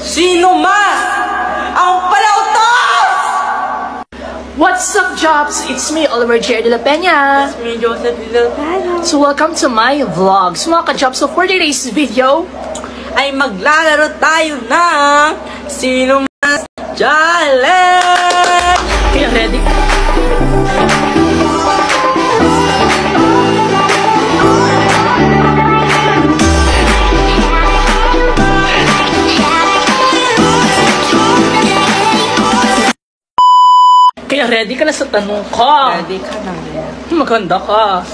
Sino mas ang palautos? What's up, Jobs? It's me, Oliver J. De La Peña. It's me, Joseph De La Peña. So welcome to my vlog. So mga ka-Jobs, so for today's video, ay maglalaro tayo ng Sino Mas Challenge! Kaya ready? Kaya ready ka na sa tanong ko. Ready ka na rin. Maganda ka.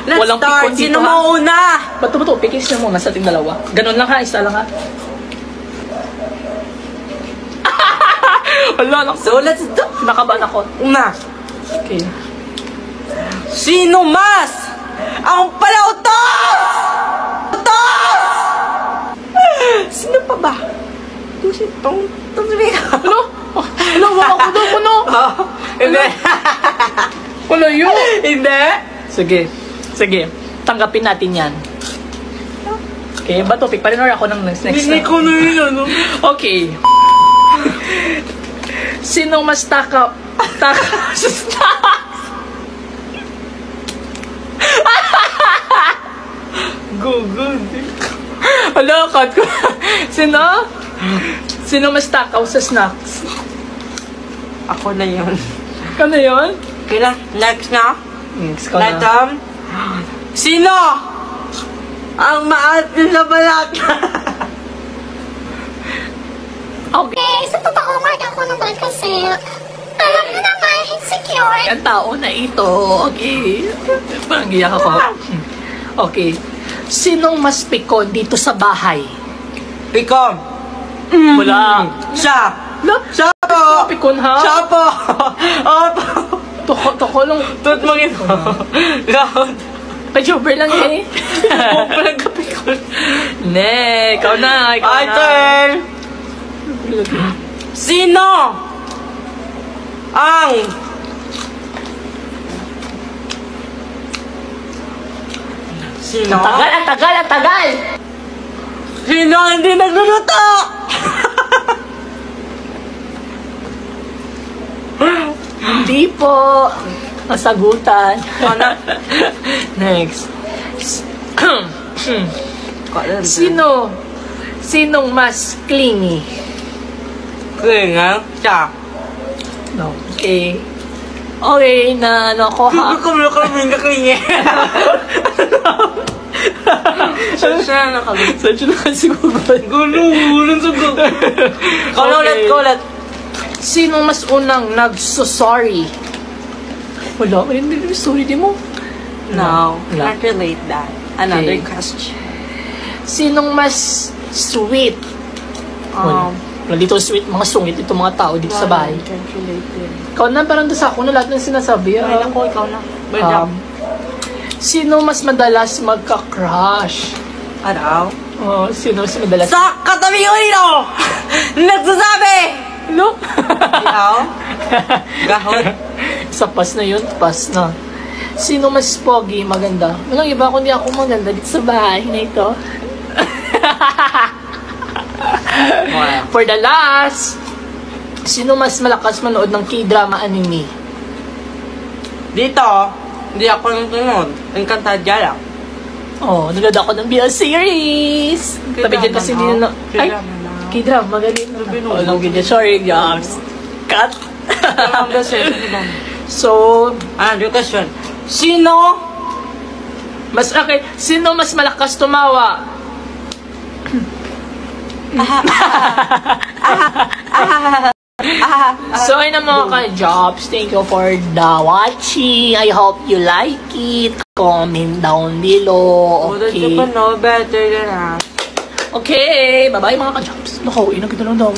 Let's Walang start. pikon dito, Sino ha? mauna? Ba't ito? Pikis na muna sa ating dalawa. Ganun lang ha, isa lang ha. Wala, So let's do. nakabahan ako. Una. Okay. Sino mas ang palautos? Sino pa ba? Ano? Ano? Wala ko daw mo, no? Hindi. Wala yun. Hindi. Sige. Tanggapin natin yan. Okay, ba topic pa rin or ako ng next Hindi ko na yun, ano? Okay. Sinong mas taka sa stocks? Good. Hala, cut ko. Sino mas takaw sa snacks? Ako na yun. Ano yun? Kailan? Next na? Next ka na. Next, sino ang maatin na balat? Okay. Sa totoo nga ako naman kasi alam mo naman, insecure. Ang tao na ito. Okay. Parang giyak ako. Okay. Sinong mas pikon dito sa bahay? Pikom. Wala. Siya. No? Siya po. Pikon ha? Siya po. Opo. Toko lang. Tut mo ito. Gawad. Pa-jober lang eh. Parang kapikon. Ne, ikaw na. Ay, turn. Sino ang Sino? Ang tagal! Sino ang hindi nagluluto? Hindi po. Nasagutan. Next. Sinong mas clingy? Kaya siya. No. Okay. Okay, na ano ko ha? Kumulok kami kakingi. Siya nakalito. Saan siya nakasiguran? Gulong sugo. Kaulat. Sinong mas unang nagso-sorry? Wala, hindi sorry di mo. No, Wala. can't relate that. Another Okay. question. Sinong mas sweet? Wala, dito sweet, mga sungit ito mga tao dito sa bahay. Can't relate din. Ikaw na, parang doon sa ako na lahat ng sinasabi. Ay, naku, ikaw na. Sino mas madalas magka-crush? Araw? Sino mas madalas? Sa katabi ko dito! Nagsasabi! No? Ikaw? Gahon? Sa pas na yun, pas na. Sino mas pogi, maganda? Walang iba kundi ako maganda dito sa bahay na ito. For the last, sino mas malakas manood ng K-drama anime? Dito, hindi ako nagtunod. Encantadia lang. Nanood ako ng BL series. Tabi dyan kasi hindi na... Ay, K-drama, magaling. Walang ganyan. Sorry, Jobs. Cut. So, Another question. Sino sino mas malakas tumawa? So, ayun na mga ka-Jobs. Thank you for the watching. I hope you like it. Comment down below. Okay. better than us. Okay. Bye-bye mga ka-Jobs. Nakauwi na kita lang daw.